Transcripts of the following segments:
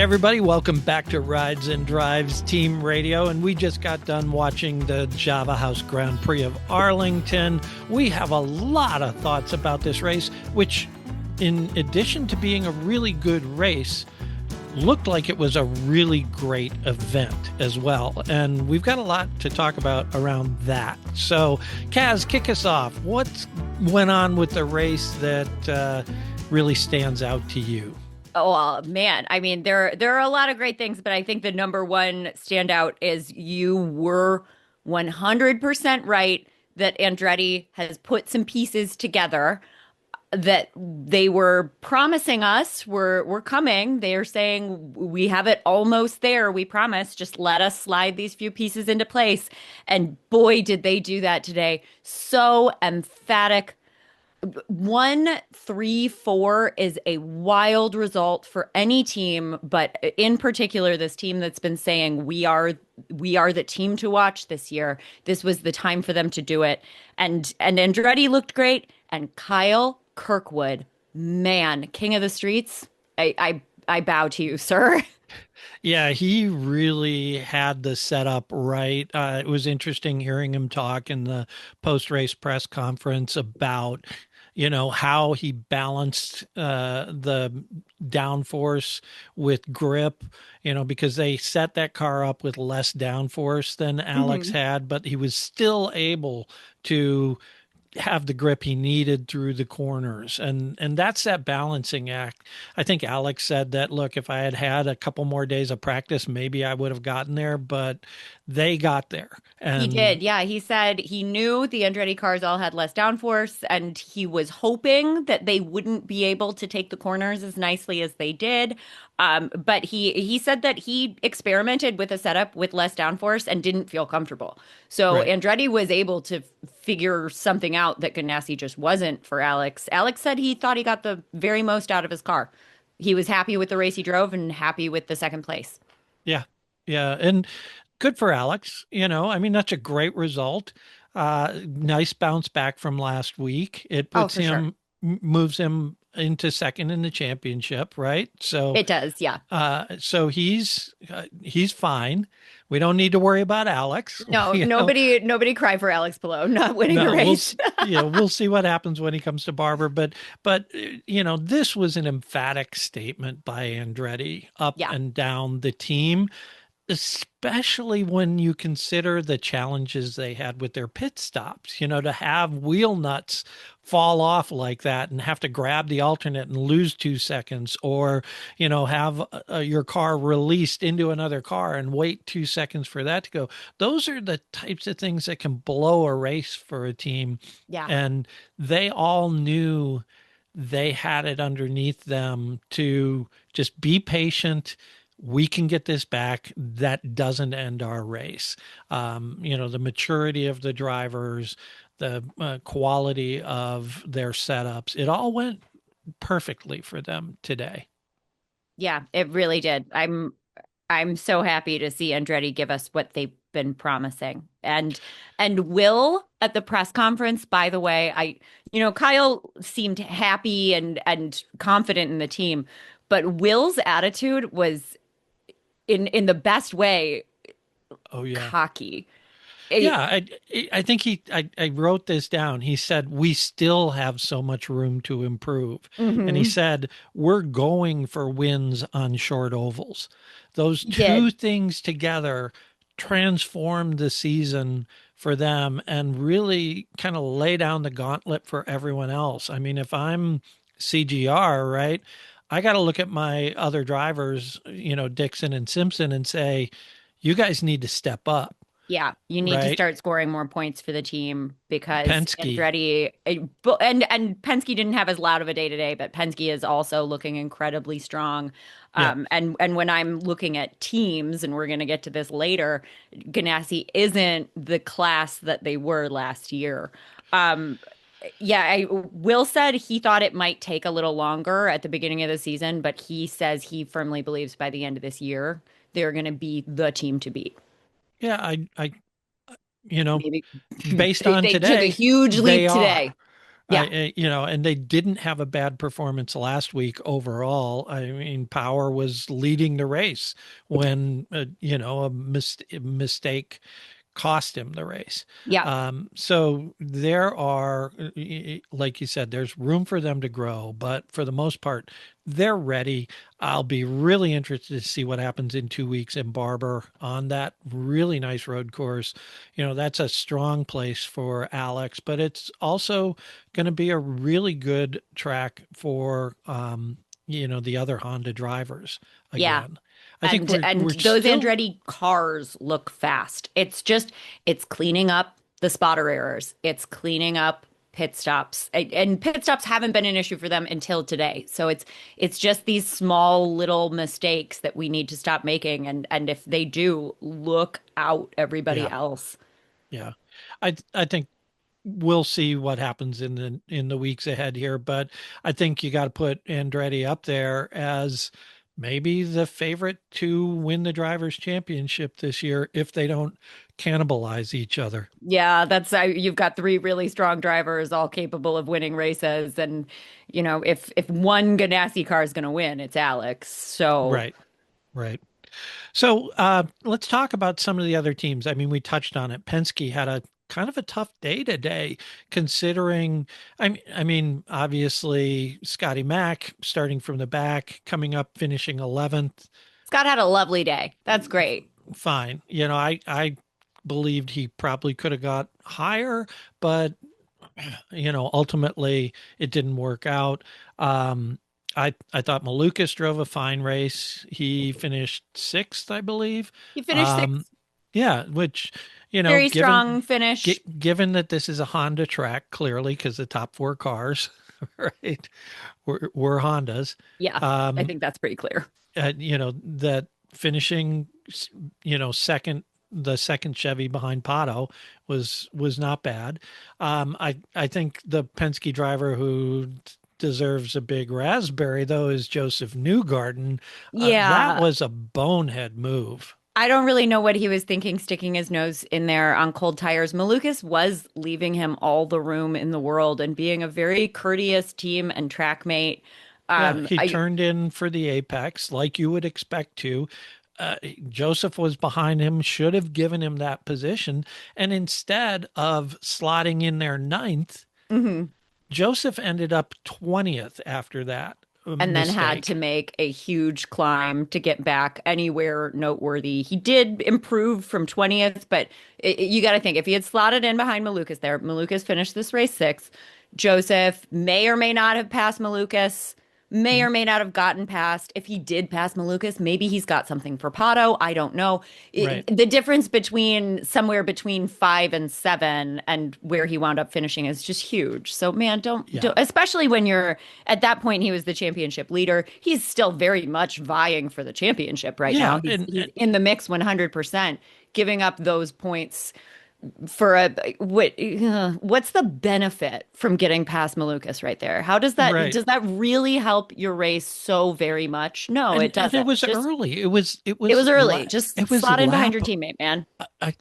everybody. Welcome back to Rides and Drives Team Radio. And we just got done watching the Java House Grand Prix of Arlington. We have a lot of thoughts about this race, which, in addition to being a really good race, looked like it was a really great event as well. And we've got a lot to talk about around that. So, Kaz, kick us off. What went on with the race that really stands out to you? Oh, man. I mean, there are a lot of great things, but I think the number one standout is you were 100% right that Andretti has put some pieces together that they were promising us we're coming. They are saying we have it almost there. We promise. Just let us slide these few pieces into place. And boy, did they do that today. So emphatic. 1-3-4 is a wild result for any team, but in particular, this team that's been saying we are the team to watch this year. This was the time for them to do it. And Andretti looked great, and Kyle Kirkwood, man, king of the streets. I bow to you, sir. Yeah, he really had the setup right. It was interesting hearing him talk in the post-race press conference about, how he balanced the downforce with grip, because they set that car up with less downforce than Alex had, but he was still able to have the grip he needed through the corners. And that's that balancing act. I think Alex said that, look, if I had had a couple more days of practice, maybe I would have gotten there, but they got there. And He did. Yeah. He said he knew the Andretti cars all had less downforce, and he was hoping that they wouldn't be able to take the corners as nicely as they did. But he said that he experimented with a setup with less downforce and didn't feel comfortable. So right. Andretti was able to figure something out that Ganassi just wasn't for Alex. Alex said he thought he got the very most out of his car. He was happy with the race he drove and happy with the second place. Yeah. Yeah. And good for Alex. I mean, that's a great result. Nice bounce back from last week. It Oh, puts for sure. him, moves him into second in the championship, right? So, It does. Yeah. so he's fine. We don't need to worry about Alex. No, nobody cry for Alex Palou not winning a No, race. we'll see what happens when he comes to Barber. But this was an emphatic statement by Andretti up Yeah. and down the team, especially when you consider the challenges they had with their pit stops. To have wheel nuts fall off like that and have to grab the alternate and lose 2 seconds, or have your car released into another car and wait 2 seconds for that to go. Those are the types of things that can blow a race for a team. Yeah. And they all knew they had it underneath them to just be patient. We can get this back. That doesn't end our race. The maturity of the drivers, the quality of their setups, it all went perfectly for them today. Yeah, it really did. I'm so happy to see Andretti give us what they've been promising. And Will at the press conference, by the way, Kyle seemed happy and confident in the team, but Will's attitude was in the best way, Oh yeah. cocky. Yeah, I think I wrote this down. He said, we still have so much room to improve. And he Mhm. said, we're going for wins on short ovals. Those He two did. things together transformed the season for them and really kind of lay down the gauntlet for everyone else. I mean, if I'm CGR, right, I got to look at my other drivers, Dixon and Simpson, and say, you guys need to step up, Yeah, you need to right? start scoring more points for the team because Penske. Andretti and Penske didn't have as loud of a day today, but Penske is also looking incredibly strong. Yeah. And when I'm looking at teams, and we're going to get to this later, Ganassi isn't the class that they were last year. Um, yeah, Will said he thought it might take a little longer at the beginning of the season, but he says he firmly believes by the end of this year they're going to be the team to beat. Yeah, you know, Maybe based they, on they took a today, huge they leap are. today. Yeah. And they didn't have a bad performance last week overall. I mean, Power was leading the race when, mistake cost him the race. Yeah. So there are, like you said, there's room for them to grow, but for the most part, they're ready. I'll be really interested to see what happens in 2 weeks in Barber on that really nice road course. That's a strong place for Alex, but it's also going to be a really good track for, the other Honda drivers Yeah. again. I think And we're those still, Andretti cars look fast. It's cleaning up the spotter errors. It's cleaning up pit stops. And pit stops haven't been an issue for them until today. So it's just these small little mistakes that we need to stop making. And if they do, look out, everybody yeah, else. yeah. I think we'll see what happens in the weeks ahead here, but I think you got to put Andretti up there as maybe the favorite to win the drivers' championship this year if they don't cannibalize each other. Yeah, you've got three really strong drivers all capable of winning races. And, if one Ganassi car is going to win, it's Alex. So, Right, right. So let's talk about some of the other teams. I mean, we touched on it. Penske had a kind of a tough day today, considering. I mean, obviously Scotty Mack starting from the back, coming up, finishing 11th. Scott had a lovely day. That's great. Fine. I believed he probably could have got higher, but ultimately it didn't work out. I thought Malukas drove a fine race. He finished sixth, I believe. He finished Um, sixth. yeah, which Very given strong finish. given that this is a Honda track, clearly because the top four cars, right, were Hondas. Yeah, I Um, think that's pretty clear. that finishing, second, the second Chevy behind Pato was not bad. I think the Penske driver who deserves a big raspberry though is Joseph Newgarden. That Yeah, was a bonehead move. I don't really know what he was thinking sticking his nose in there on cold tires. Malukas was leaving him all the room in the world and being a very courteous team and track mate. Yeah, he I turned in for the apex like you would expect to. Joseph was behind him, should have given him that position. And instead of slotting in there ninth, Mhm. Joseph ended up 20th after that And then had to mistake. make a huge climb to get back anywhere noteworthy. He did improve from 20th, but you got to think if he had slotted in behind Malukas there, Malukas finished this race sixth. Joseph may or may not have passed Malukas, may or may not have gotten past. If he did pass Malukas, maybe he's got something for Pato. I don't know. Right. The difference between somewhere between 5 and 7 and where he wound up finishing is just huge. So, man, Yeah. especially when you're at that point, he was the championship leader. He's still very much vying for the championship right now. Yeah. He's in the mix 100%. Giving up those points for what's the benefit from getting past Malukas right there? How Right. does that really help your race so very much? No, it And it doesn't. was Just early. It was it it was was la early. Just it was slot in behind lap your teammate, man.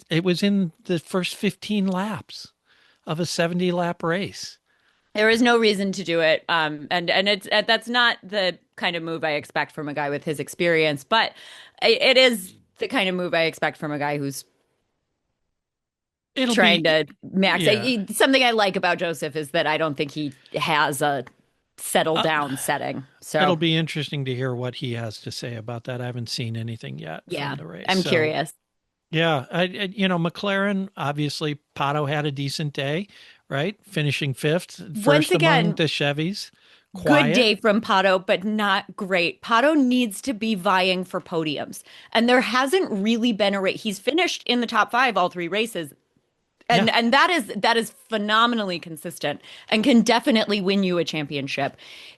it was in the first 15 laps of a 70 lap race. There is no reason to do it. And it's that's not the kind of move I expect from a guy with his experience, but it is the kind of move I expect from a guy who's It'll trying be to max. yeah. Something I like about Joseph is that I don't think he has a settle Uh, down setting. it'll So, be interesting to hear what he has to say about that. I haven't seen anything yet from yeah, the race. I'm So, curious. yeah, McLaren, obviously, Pato had a decent day, right? Finishing fifth, Once first among again, the Chevys. good Quiet. day from Pato, but not great. Pato needs to be vying for podiums. And there hasn't really been a race. He's finished in the top five all three races. Yeah, And that is phenomenally consistent and can definitely win you a championship.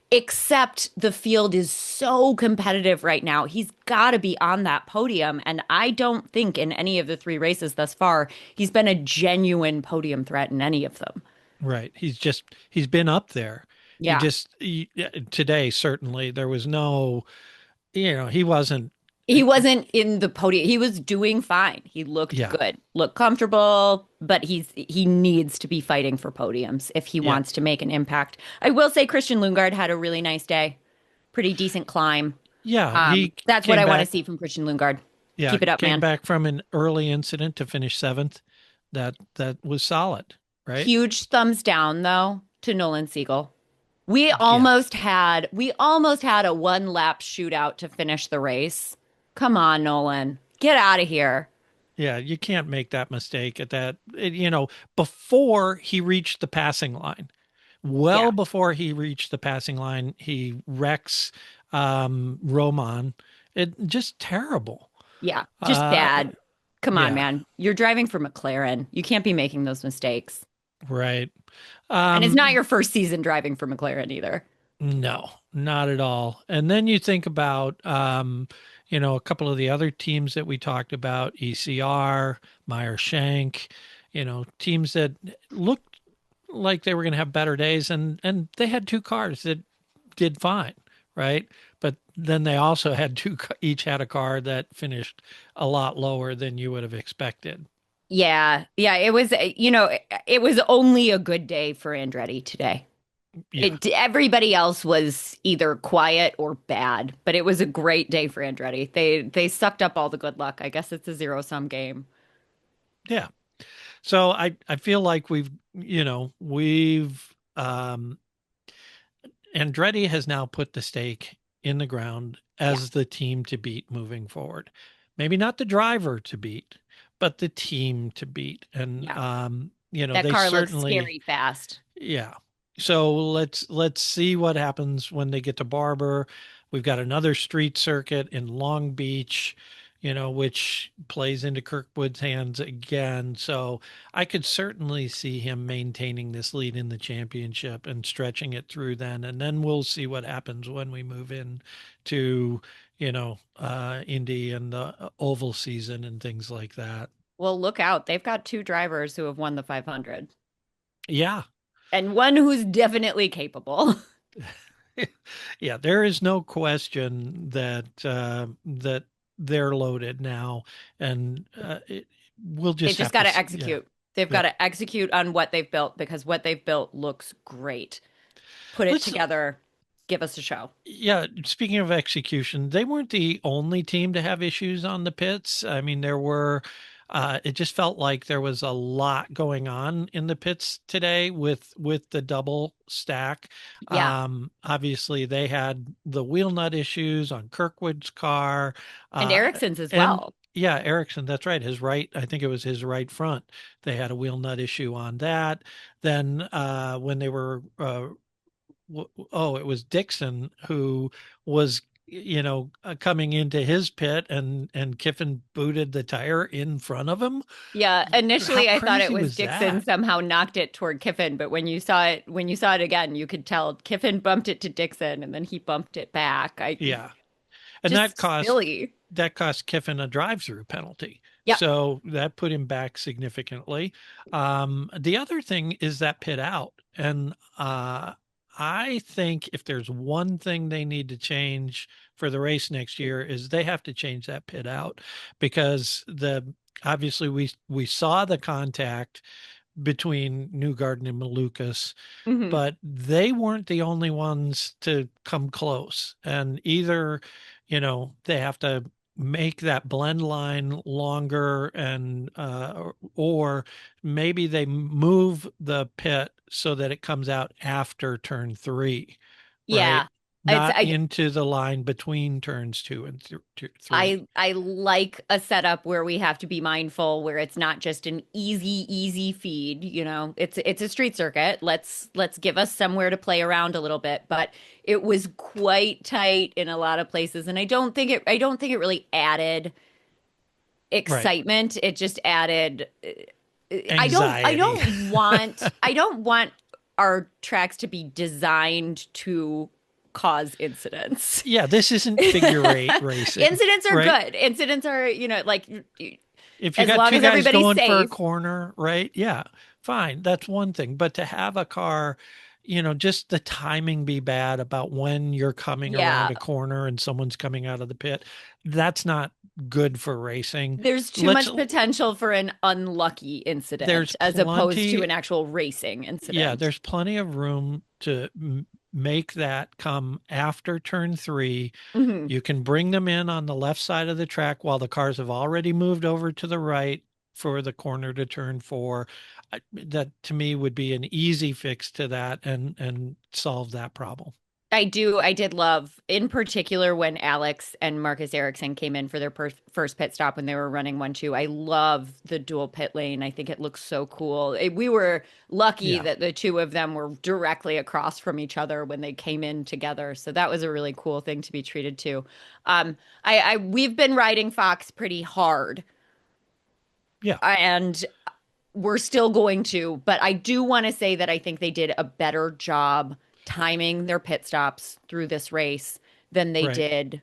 Except the field is so competitive right now. He's got to be on that podium. And I don't think in any of the three races thus far, he's been a genuine podium threat in any of them. right. He's been up there. Yeah. Today, certainly, there was no, he wasn't. He wasn't in the podium. He was doing fine. He looked Yeah. good, looked comfortable, but he needs to be fighting for podiums if he Yeah. wants to make an impact. I will say Christian Lundgaard had a really nice day. Pretty decent climb. Yeah. He That's what came I want to back. see from Christian Lundgaard. Yeah. Keep it up, Came man. back from an early incident to finish seventh. That was solid, right? Huge thumbs down though to Nolan Siegel. Yeah. We almost had a one lap shootout to finish the race. Come on, Nolan. Get out of here. Yeah. You can't make that mistake at before he reached the passing line. Yeah. Well before he reached the passing line, he wrecks Roman. It just terrible. Yeah. Just Uh, bad. Come on, yeah, man. You're driving for McLaren. You can't be making those mistakes. right. And it's not Um, your first season driving for McLaren either. no, not at all. And then you think about, a couple of the other teams that we talked about, ECR, Meyer Shank, teams that looked like they were going to have better days, and they had two cars that did fine, right? But then they also had each had a car that finished a lot lower than you would have expected. Yeah. Yeah. It was only a good day for Andretti today. Yeah. Everybody else was either quiet or bad, but it was a great day for Andretti. They sucked up all the good luck. I guess it's a zero-sum game. Yeah. So I feel like we've Andretti has now put the stake in the ground Yeah. as the team to beat moving forward. Maybe not the driver to beat, but the team to beat. And Yeah. That they car looks certainly, scary fast. yeah. So let's see what happens when they get to Barber. We've got another street circuit in Long Beach, which plays into Kirkwood's hands again. So I could certainly see him maintaining this lead in the championship and stretching it through then. And then we'll see what happens when we move in to, Indy and the oval season and things like that. Well, look out. They've got two drivers who have won the 500 Yeah. and one who's definitely capable. Yeah, there is no question that they're loaded now, and we'll They've just just have got to. to Yeah, execute. They've got yeah. to execute on what they've built because what they've built looks great. Put it Let's. together. Give us a show. Yeah, speaking of execution, they weren't the only team to have issues on the pits. I mean, there were. It just felt like there was a lot going on in the pits today with the double stack. Yeah. Obviously, they had the wheel nut issues on Kirkwood's car, And Ericsson's as and well. yeah, Ericsson. That's right. His right. I think it was his right front. They had a wheel nut issue on that. Then when they were it was Dixon who was coming into his pit and Kiffin booted the tire in front of him. Yeah, How initially I thought it crazy was was Dixon that? somehow knocked it toward Kiffin, but when you saw it again, you could tell Kiffin bumped it to Dixon and then he bumped it back. I Yeah, and just silly. that cost Kiffin a drive-through penalty. Yep. So that put him back significantly. The other thing is that pit out, and I think if there's one thing they need to change for the race next year is they have to change that pit out because the obviously we saw the contact between Newgarden and Malukas, Hmm. but they weren't the only ones to come close. And either, they have to make that blend line longer and or maybe they move the pit so that it comes out after turn three, right? Yeah. It's Not into the line between turns two and three. I like a setup where we have to be mindful where it's not just an easy feed, It's a street circuit. Let's give us somewhere to play around a little bit, but it was quite tight in a lot of places and I don't think it really added Right. excitement. It just added I Anxiety. don't want our tracks to be designed to cause incidents. Yeah, this isn't figure eight racing, Incidents are right? good. Incidents are, like If you as got long two as guys everybody's going for a safe. corner, right? Yeah, fine. That's one thing. But to have a car, just the timing be bad about when you're coming Yeah. around a corner and someone's coming out of the pit. That's not good for racing. There's too Let's much potential for an unlucky there's incident as opposed to plenty an actual racing Yeah, incident. there's plenty of room to make that come after turn three. Mhm. You can bring them in on the left side of the track while the cars have already moved over to the right for the corner to turn four. That to me would be an easy fix to that and solve that problem. I did love, in particular, when Alex and Marcus Ericsson came in for their first pit stop when they were running 1-2. I love the dual pit lane. I think it looks so cool. We were lucky Yeah. that the two of them were directly across from each other when they came in together. So that was a really cool thing to be treated to. We've been riding Fox pretty hard, Yeah. and we're still going to, but I do want to say that I think they did a better job timing their pit stops through this race than they Right. did,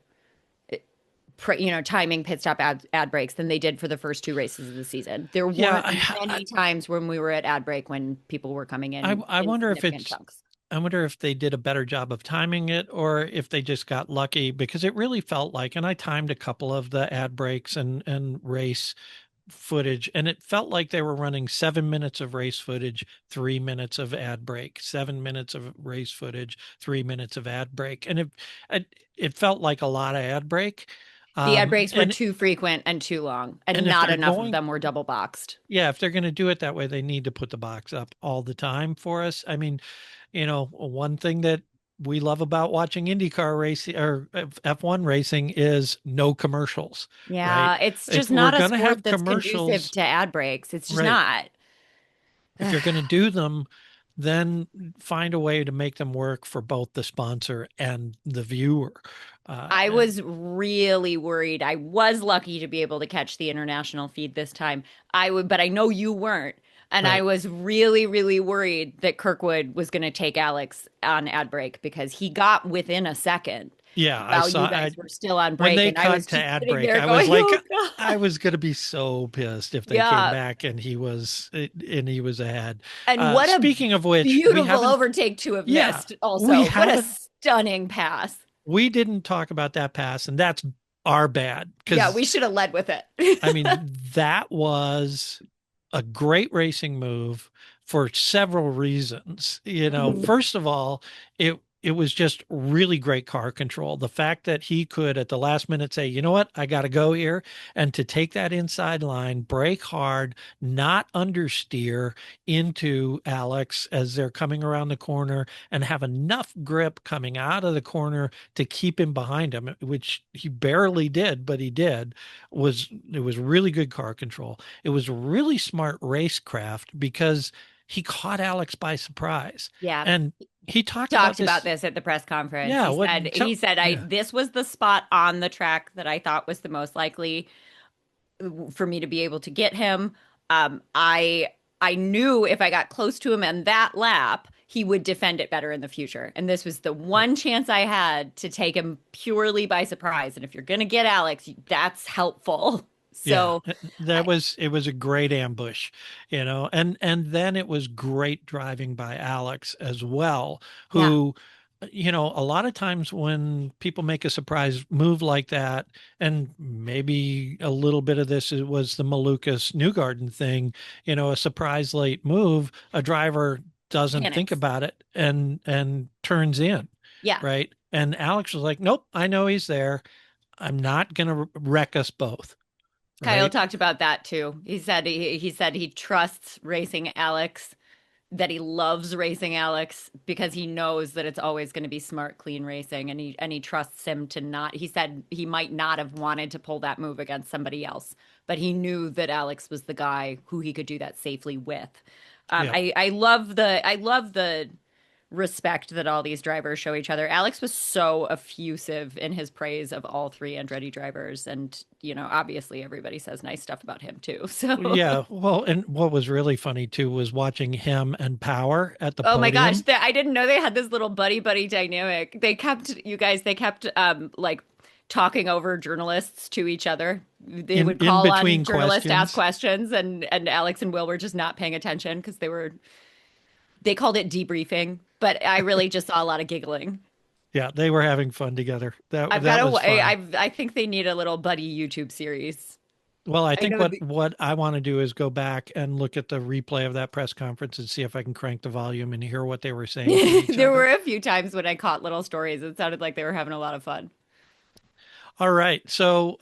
timing pit stop ad breaks than they did for the first two races of the season. There Yeah. weren't many times when we were at ad break when people were coming I in wonder if significant it's chunks. I wonder if they did a better job of timing it or if they just got lucky because it really felt like, and I timed a couple of the ad breaks and race footage, and it felt like they were running 7 minutes of race footage, 3 minutes of ad break, 7 minutes of race footage, 3 minutes of ad break, and it felt like a lot of ad break. The ad breaks were And too frequent and too long, and and if not they're enough of going them were double boxed. Yeah, if they're going to do it that way, they need to put the box up all the time for us. I mean, one thing that we love about watching IndyCar racing or F1 racing is no commercials, right? Yeah, it's If just we're not a going to sport have that's conducive commercials, to ad breaks. It's just right? not. If you're going to do them, then find a way to make them work for both the sponsor and the viewer. I And was really worried. I was lucky to be able to catch the international feed this time. But I know you weren't. And I right. was really, really worried that Kirkwood was going to take Alex on ad break because he got within a second Yeah, I while saw you guys were still on when break. they And I was cut to just ad sitting break, there I was going, like, oh, I God. was going to be so pissed if they came Yeah. back and he was ahead. And what a Speaking of which, we beautiful haven't, overtake to have yeah, missed, we also. What a haven't, stunning pass. we didn't talk about that pass, and that's our bad Yeah, because we should have led with I it. mean that was a great racing move for several reasons. First of all, it was just really great car control. The fact that he could at the last minute say, "You know what? I got to go here," and to take that inside line, brake hard, not understeer into Alex as they're coming around the corner and have enough grip coming out of the corner to keep him behind him, which he barely did, but he did. It was really good car control. It was really smart racecraft because he caught Alex by surprise. Yeah. And he talked about Talked about this. this at the press conference. Yeah, He said I yeah. this was the spot on the track that I thought was the most likely for me to be able to get him. I knew if I got close to him in that lap, he would defend it better in the future. And this was the Yeah. one chance I had to take him purely by surprise. And if you're gonna get Alex, that's helpful. Yeah, So that I, was it was a great ambush, and then it was great driving by Alex as well, yeah, who, a lot of times when people make a surprise move like that, and maybe a little bit of this was the Malukas Newgarden thing, a surprise late move, a driver doesn't think panics. about it and turns in, Yeah. right? And Alex was like, "Nope, I know he's there. I'm not going to wreck us both." Kyle Right? talked about that too. He said he trusts racing Alex, that he loves racing Alex because he knows that it's always going to be smart, clean racing, and he trusts him to not. He said he might not have wanted to pull that move against somebody else, but he knew that Alex was the guy who he could do that safely with. Yeah. I love the respect that all these drivers show each other. Alex was so effusive in his praise of all three Andretti drivers. And, obviously everybody says nice stuff about him too. So, Yeah, well, and what was really funny too was watching him and Power at the oh my gosh, podium I didn't know they had this little buddy dynamic. They kept like talking over journalists to each other. They would in call on between journalists to ask questions. questions, and Alex and Will were just not paying attention because they called it debriefing, but I really just saw a lot of giggling. Yeah, they were having fun together. That I've got that to, was fun. I think they need a little buddy YouTube series. Well, I I think know what I want to do is go back and look at the replay of that press conference and see if I can crank the volume and hear what they were saying to each there were other. a few times when I caught little stories. It sounded like they were having a lot of fun. All right. So,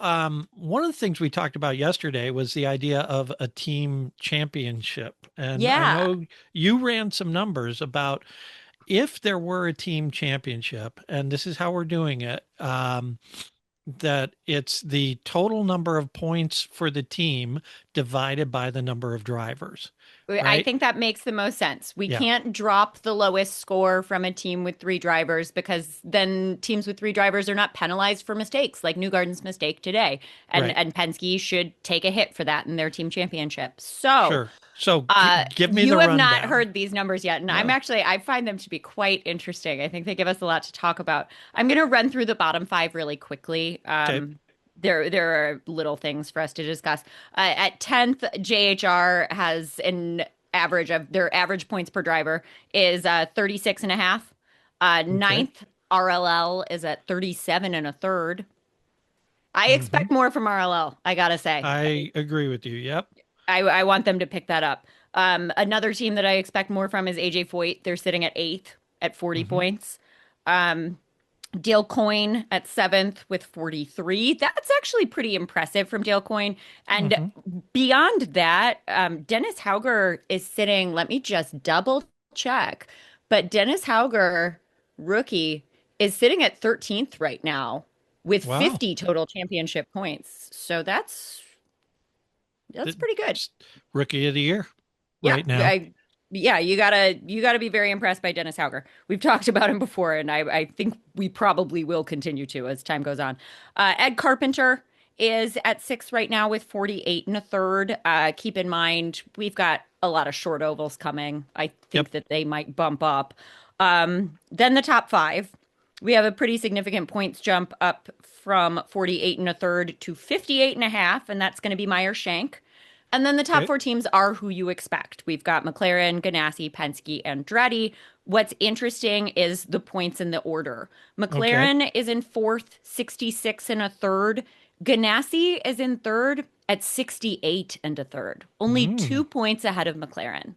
one of the things we talked about yesterday was the idea of a team championship. And I Yeah. know you ran some numbers about if there were a team championship, and this is how we're doing it, that it's the total number of points for the team divided by the number of drivers, I right? think that makes the most sense. We Yeah, can't drop the lowest score from a team with three drivers because then teams with three drivers are not penalized for mistakes like Newgarden's mistake today. right. And Penske should take a hit for that in their team championship. So, Sure. So give me you the have not rundown. heard these numbers yet, and No. I find them to be quite interesting. I think they give us a lot to talk about. I'm going to run through the bottom five really quickly. Okay. There are little things for us to discuss. At 10th, JHR has an average of their average points per driver is 36 and a half. Okay. Ninth, RLL is at 37 and a third. I Hmm. expect more from RLL, I gotta say. I agree with you. Yep. I want them to pick that up. Another team that I expect more from is AJ Foyt. They're sitting at eighth at 40 Hmm. points. Dale Coyne at seventh with 43. That's actually pretty impressive from Dale Coyne. And Hmm. beyond that, Dennis Hauger is sitting, let me just double check. But Dennis Hauger, rookie, is sitting at 13th right now with Wow. 50 total championship points. So that's The- pretty good. Rookie of the year Yeah, right now. yeah, you gotta be very impressed by Dennis Hauger. We've talked about him before, and I think we probably will continue to as time goes on. Ed Carpenter is at six right now with 48 and a third. Keep in mind we've got a lot of short ovals coming. I Yep. think that they might bump up. Then the top five, we have a pretty significant points jump up from 48 and a third to 58 and a half, and that's going to be Meyer Shank. And then the top Okay. four teams are who you expect. We've got McLaren, Ganassi, Penske, and Andretti. What's interesting is the points in the order. Okay. McLaren is in fourth, 66 and a third. Ganassi is in third at 68 and a third, only Mm, 2 points ahead of McLaren.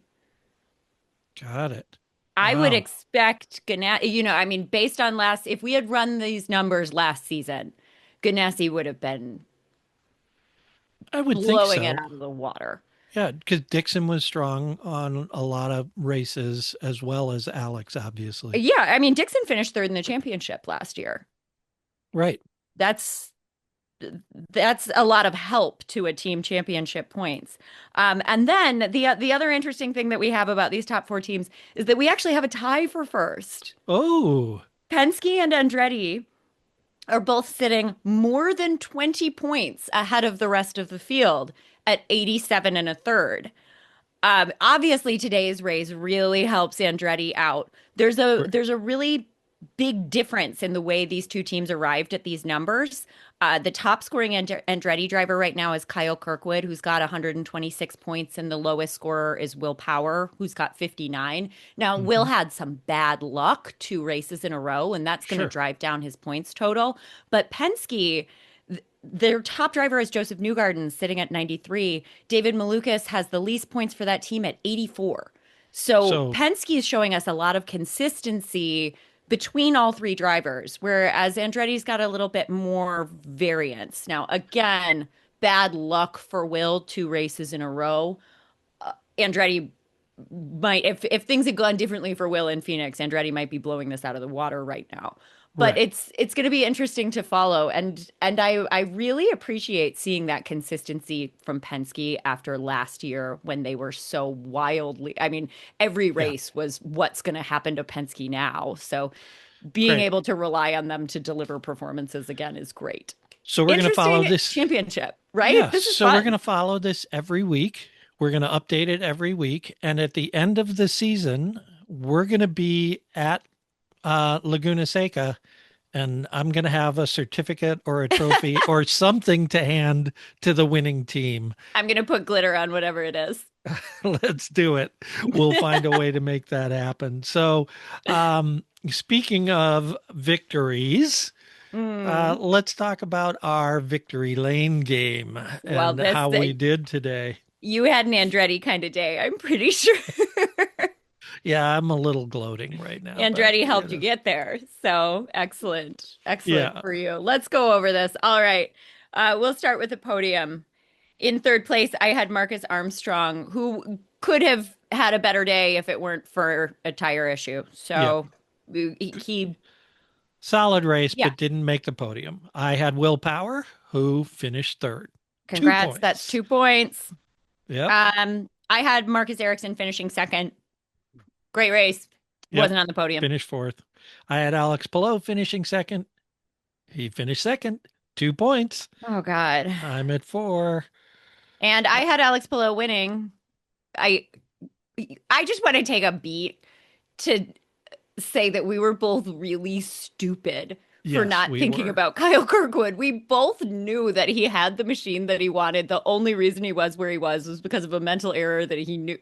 got it. I would Wow. expect Ganassi, I mean, based on if we had run these numbers last season, Ganassi would have been I would think blowing it so. out of the water. Yeah, because Dixon was strong on a lot of races as well as Alex, obviously. Yeah, I mean, Dixon finished third in the championship last year. Right. That's that's a lot of help to a team championship points. And then the other interesting thing that we have about these top four teams is that we actually have a tie for first. Oh, Penske and Andretti are both sitting more than 20 points ahead of the rest of the field at 87 and a third. Obviously, today's race really helps Andretti out. r- There's a really big difference in the way these two teams arrived at these numbers. The top scoring Andretti driver right now is Kyle Kirkwood, who's got 126 points, and the lowest scorer is Will Power, who's got 59. Now, Will mhm. had some bad luck 2 races in a row, and that's going to Sure. drive down his points total. But Penske, their top driver is Joseph Newgarden, sitting at 93. David Malukas has the least points for that team at 84. So So, Penske is showing us a lot of consistency between all three drivers, whereas Andretti's got a little bit more variance. Now, again, bad luck for Will, 2 races in a row. Andretti might, if things had gone differently for Will in Phoenix, Andretti might be blowing this out of the water right now. But right. it's going to be interesting to follow, and I really appreciate seeing that consistency from Penske after last year when they were so wildly. I mean, every Yeah. race was what's going to happen to Penske now. So being Great. able to rely on them to deliver performances again is great. So we're going to follow Interesting this. championship, right? Yeah. This is So we're going fun. to follow this every week. We're going to update it every week. And at the end of the season, we're going to be at Laguna Seca, and I'm going to have a certificate or a trophy or something to hand to the winning team. I'm going to put glitter on whatever it is. Let's do it. We'll find a way to make that happen. So, speaking of victories, Mm. let's talk about our victory lane game Well, and this how we did today. you had an Andretti kind of day, I'm pretty sure. Yeah, I'm a little gloating right now, but Andretti helped you get there. So excellent. Excellent yeah, for you. Let's go over this. All right. We'll start with the podium. In third place, I had Marcus Armstrong, who could have had a better day if it weren't for a tire issue. yep. So he Solid race, yeah, but didn't make the podium. I had Will Power, who finished third. Two congrats. That's points. 2 points. Yep, I had Marcus Ericsson finishing second. Great race. yep. Wasn't on the podium. Finished fourth. I had Alex Palou finishing second. He finished second. 2 points. Oh God. I'm at four. And I had Alex Palou winning. I I just want to take a beat to say that we were both really stupid for Yes, not we thinking were. about Kyle Kirkwood. We both knew that he had the machine that he wanted. The only reason he was where he was because of a mental error that he knew.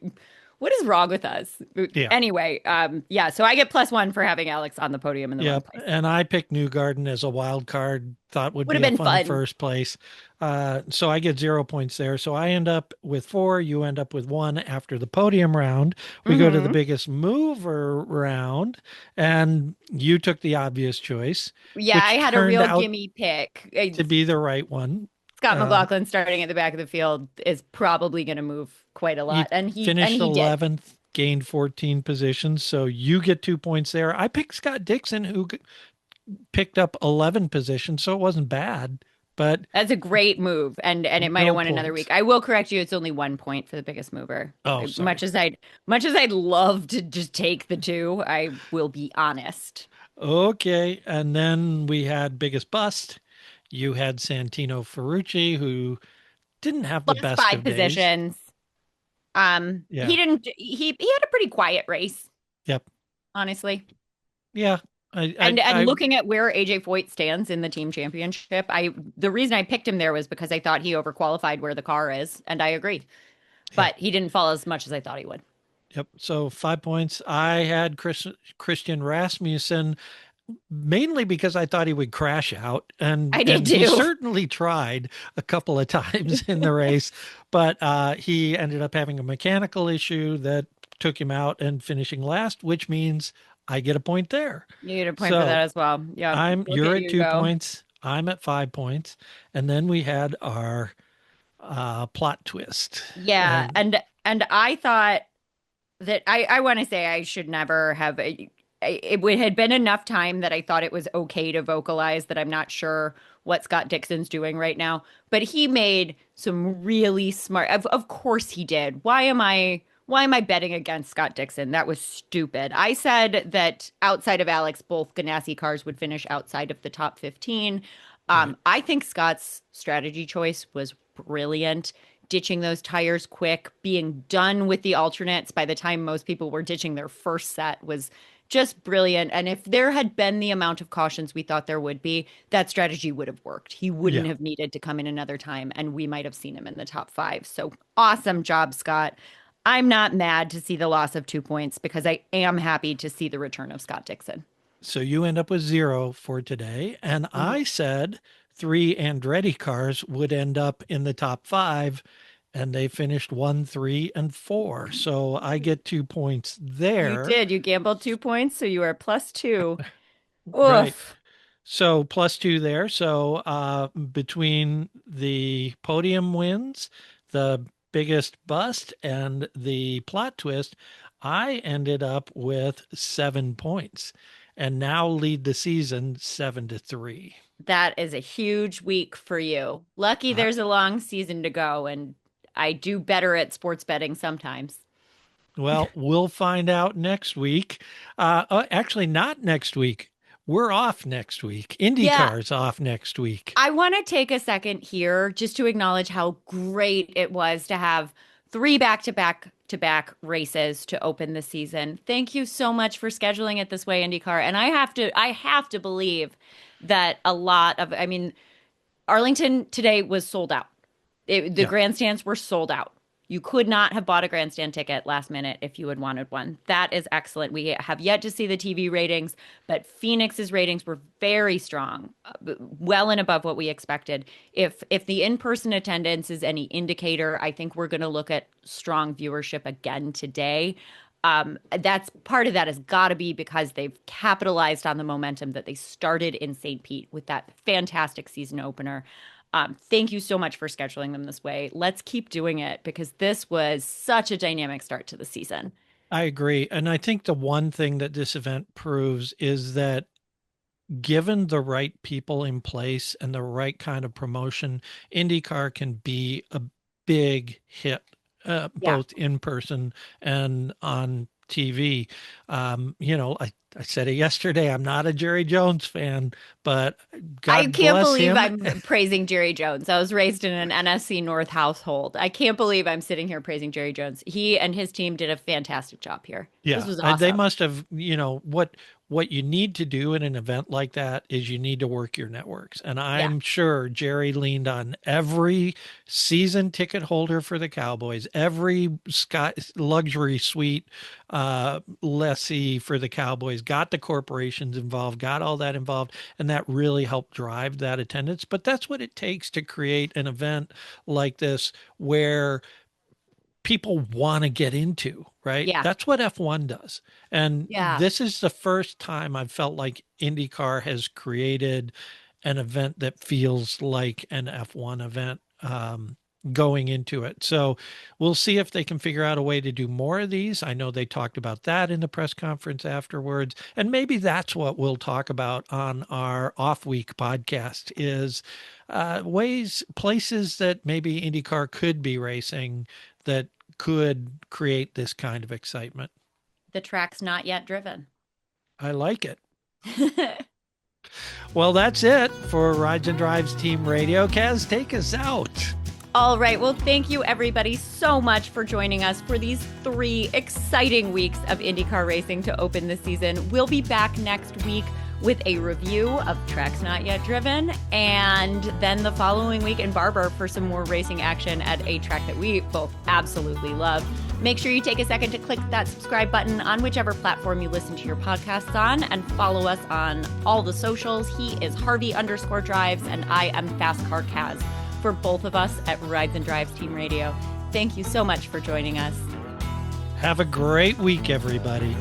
What is wrong with us? Yeah. Anyway, yeah, so I get +1 for having Alex on the podium in the wrong Yep. place. And I picked Newgarden as a wild card, thought would Would have be a been fun fun. first place. So I get 0 points there. So I end up with four. You end up with one after the podium round. We go to the Hmm. biggest mover round, and you took the obvious choice, Yeah, I which had a turned real out gimme pick. to be the right one. Scott Uh, McLaughlin starting at the back of the field is probably going to move quite a he lot, and he finished did. 11th, gained 14 positions. So you get 2 points there. I picked Scott Dixon, who picked up 11 positions, so it wasn't bad, but That's a great move, and it might have no won another week. points. I will correct you; it's only 1 point for the biggest mover. Oh, Much sorry. as I'd love to just take the two, I will be honest. Okay. And then we had biggest bust. You had Santino Ferrucci, who didn't have the Plus best five of days. positions. He Yeah. didn't. He had a pretty quiet race, Yep. honestly. Yeah. I, I, And I, looking at where AJ Foyt stands in the team championship, I the reason I picked him there was because I thought he overqualified where the car is, and I agree. yeah. But he didn't fall as much as I thought he would. Yep. So 5 points. I had Christian Rasmussen mainly because I thought he would crash out, I did and he too. certainly tried a couple of times in the race, but he ended up having a mechanical issue that took him out and finishing last, which means I get a point there. You get a point for that So as well. Yep. I'm Look you're at at you two go. points, I'm at 5 points, and then we had our plot twist, Yeah, and and I thought that I want to say I should never have had been enough time that I thought it was okay to vocalize that I'm not sure what Scott Dixon's doing right now, but he made some really smart of course he did. Why am I betting against Scott Dixon? That was stupid. I said that outside of Alex, both Ganassi cars would finish outside of the top 15. right, I think Scott's strategy choice was brilliant. Ditching those tires quick, being done with the alternates by the time most people were ditching their first set was just brilliant. And if there had been the amount of cautions we thought there would be, that strategy would have worked. He wouldn't yeah. have needed to come in another time, and we might have seen him in the top five. So awesome job, Scott. I'm not mad to see the loss of 2 points because I am happy to see the return of Scott Dixon. So you end up with zero for today. And Mhm. I said three Andretti cars would end up in the top five, and they finished one, three, and four. So I get 2 points You there. did. You gambled 2 points, so you are +2. Right. Oof. So +2 there. So between the podium wins, the biggest bust, and the plot twist, I ended up with 7 points and now lead the season 7-3. That is a huge week for you. Lucky Uh, there's a long season to go, and I do better at sports betting sometimes. well, we'll find out next week. Actually, not next week. We're off next week. Yeah, IndyCar's off next week. I want to take a second here just to acknowledge how great it was to have three back-to-back races to open the season. Thank you so much for scheduling it this way, IndyCar. And I have to believe that a lot of, I mean, Arlington today was sold out. The Yeah. grandstands were sold out. You could not have bought a grandstand ticket last minute if you had wanted one. That is excellent. We have yet to see the TV ratings, but Phoenix's ratings were very strong, well and above what we expected. If the in-person attendance is any indicator, I think we're going to look at strong viewership again today. That's part of that has got to be because they've capitalized on the momentum that they started in St. Pete with that fantastic season opener. Thank you so much for scheduling them this way. Let's keep doing it because this was such a dynamic start to the season. I agree. And I think the one thing that this event proves is that given the right people in place and the right kind of promotion, IndyCar can be a big hit, Yeah. both in person and on TV. I said it yesterday. I'm not a Jerry Jones fan, but I God can't bless believe him. I'm praising Jerry Jones. I was raised in an NSC North household. I can't believe I'm sitting here praising Jerry Jones. He and his team did a fantastic job here. This Yeah, was they awesome. must have, what you need to do in an event like that is you need to work your networks. And Yeah. I'm sure Jerry leaned on every season ticket holder for the Cowboys, every sky luxury suite lessee for the Cowboys, got the corporations involved, got all that involved, and that really helped drive that attendance. But that's what it takes to create an event like this where people want to get into, right? Yeah. That's what F1 does. And Yeah. this is the first time I've felt like IndyCar has created an event that feels like an F1 event going into it. So we'll see if they can figure out a way to do more of these. I know they talked about that in the press conference afterwards. And maybe that's what we'll talk about on our off week podcast is places that maybe IndyCar could be racing that could create this kind of excitement. The track's not yet driven. I like it. Well, that's it for Rides and Drives Team Radio. Kaz, take us out. All right. Well, thank you everybody so much for joining us for these 3 exciting weeks of IndyCar racing to open the season. We'll be back next week with a review of tracks not yet driven, and then the following week in Barber for some more racing action at a track that we both absolutely love. Make sure you take a second to click that subscribe button on whichever platform you listen to your podcasts on, and follow us on all the socials. He is Harvey_drives, and I am Fast Car Kaz for both of us at Rides and Drives Team Radio. Thank you so much for joining us. Have a great week, everybody.